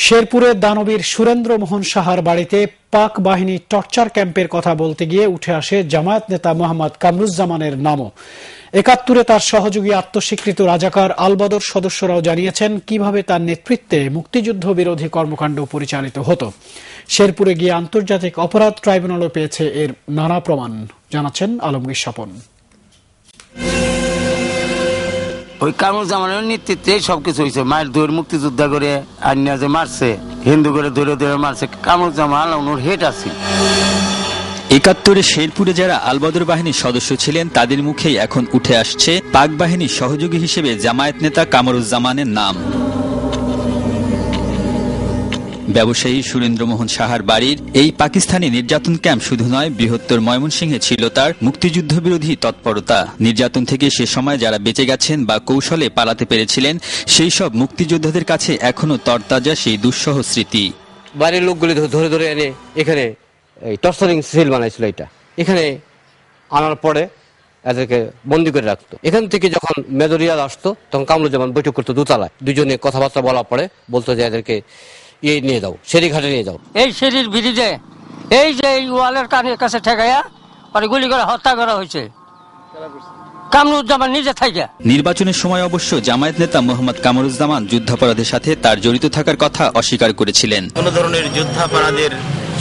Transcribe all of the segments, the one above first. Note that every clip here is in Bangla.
শেরপুরের দানবীর সুরেন্দ্র মোহন সাহার বাড়িতে পাক বাহিনী টর্চার ক্যাম্পের কথা বলতে গিয়ে উঠে আসে জামায়াত নেতা মোহাম্মদ কামরুজ্জামানের নামও। ৭১-এ তার সহযোগী আত্মস্বীকৃত রাজাকার আলবদর সদস্যরাও জানিয়েছেন কিভাবে তার নেতৃত্বে মুক্তিযুদ্ধ বিরোধী কর্মকাণ্ড পরিচালিত হতো। শেরপুরে গিয়ে আন্তর্জাতিক অপরাধ ট্রাইব্যুনালও পেয়েছে এর নানা প্রমাণ, জানাচ্ছেন আলমগীর স্বপন। ওই কামরুজ্জামানের নেতৃত্বে সবকিছু হয়েছে। মায়ের দৌড় মুক্তিযোদ্ধা করে আন্যা যে মারছে, হিন্দু করে দৌড়ে দৌড়ে মারছে, কামরুজ্জামান ওর হেড আছে। ৭১-এ শেরপুরে যারা আলবদর বাহিনীর সদস্য ছিলেন তাদের মুখেই এখন উঠে আসছে পাক বাহিনীর সহযোগী হিসেবে জামায়াত নেতা কামরুজ্জামানের নাম। ব্যবসায়ী সুরেন্দ্র মোহন সাহার বাড়ির এই পাকিস্তানি নির্যাতন ক্যাম্প শুধু নয়, বৃহত্তর ময়মনসিংহে ছিল তার মুক্তিযুদ্ধ বিরোধী তৎপরতা। নির্যাতন থেকে সে সময় যারা বেঁচে গেছেন বা কৌশলে পালাতে পেরেছিলেন সেই সব মুক্তিযোদ্ধাদের কাছে এখনো তরতাজা সেই দুঃসহ স্মৃতি। বাড়ির লোকগুলি ধরে ধরে এনে এখানে টর্চারিং সেল বানাইছিল। এটা এখানে আনার পরে এদেরকে বন্দি করে রাখতো। এখান থেকে যখন মেজরিয়াল আসতো তখন কামরুজ্জামান বৈঠক করতো দোতলায়। দুজনে কথাবার্তা বলার পরে বলতো যে এদেরকে নিয়ে যাও, সেরিঘাটে নিয়ে যাও। এই সেরির ব্রিজে এই যে এই ওয়ালের কাছে ঠেকাইয়া পরে গুলি করে হত্যা করা হয়েছে কামরুজ্জামান নিজে থেকে। নির্বাচনের সময় অবশ্য জামায়াত নেতা মোহাম্মদ কামরুজ্জামান যুদ্ধাপরাধের সাথে তার জড়িত থাকার কথা অস্বীকার করেছিলেন। কোন ধরনের যুদ্ধাপরাধের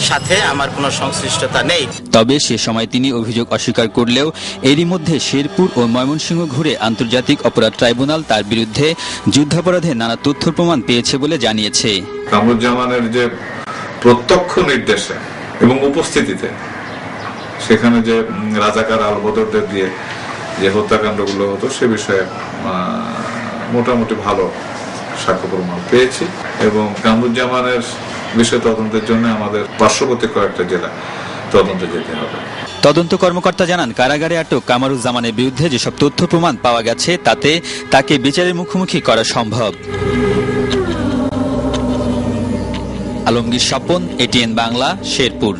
সাথে আমার কোনো সংশ্লিষ্টতা নেই। তবে সে সময় তিনি অভিযোগ অস্বীকার করলেও এরই মধ্যে শেরপুর ও ময়মনসিংহ ঘুরে আন্তর্জাতিক অপরাধ ট্রাইব্যুনাল তার বিরুদ্ধে যুদ্ধাপরাধে নানা তথ্য প্রমাণ পেয়েছে বলে জানিয়েছে। কামরুজ্জামানের যে প্রত্যক্ষ নির্দেশে এবং উপস্থিতিতে সেখানে যে রাজাকার আলবদরদের দিয়ে যে হত্যাকাণ্ডগুলো হতো সে বিষয়ে মোটামুটি ভালো সাক্ষ্য প্রমাণ পেয়েছি এবং কামরুজ্জামানের বিষয় তদন্তের জন্য আমাদের পার্শ্ববর্তী কয়েকটা জেলা তদন্তে যেতে হবে। তদন্ত কর্মকর্তা জানান, কারাগারে আটক কামরুজ্জামানের বিরুদ্ধে যেসব তথ্য প্রমাণ পাওয়া গেছে তাতে তাকে বিচারের মুখোমুখি করা সম্ভব। আলমগীর স্বপন, এটিএন বাংলা, শেরপুর।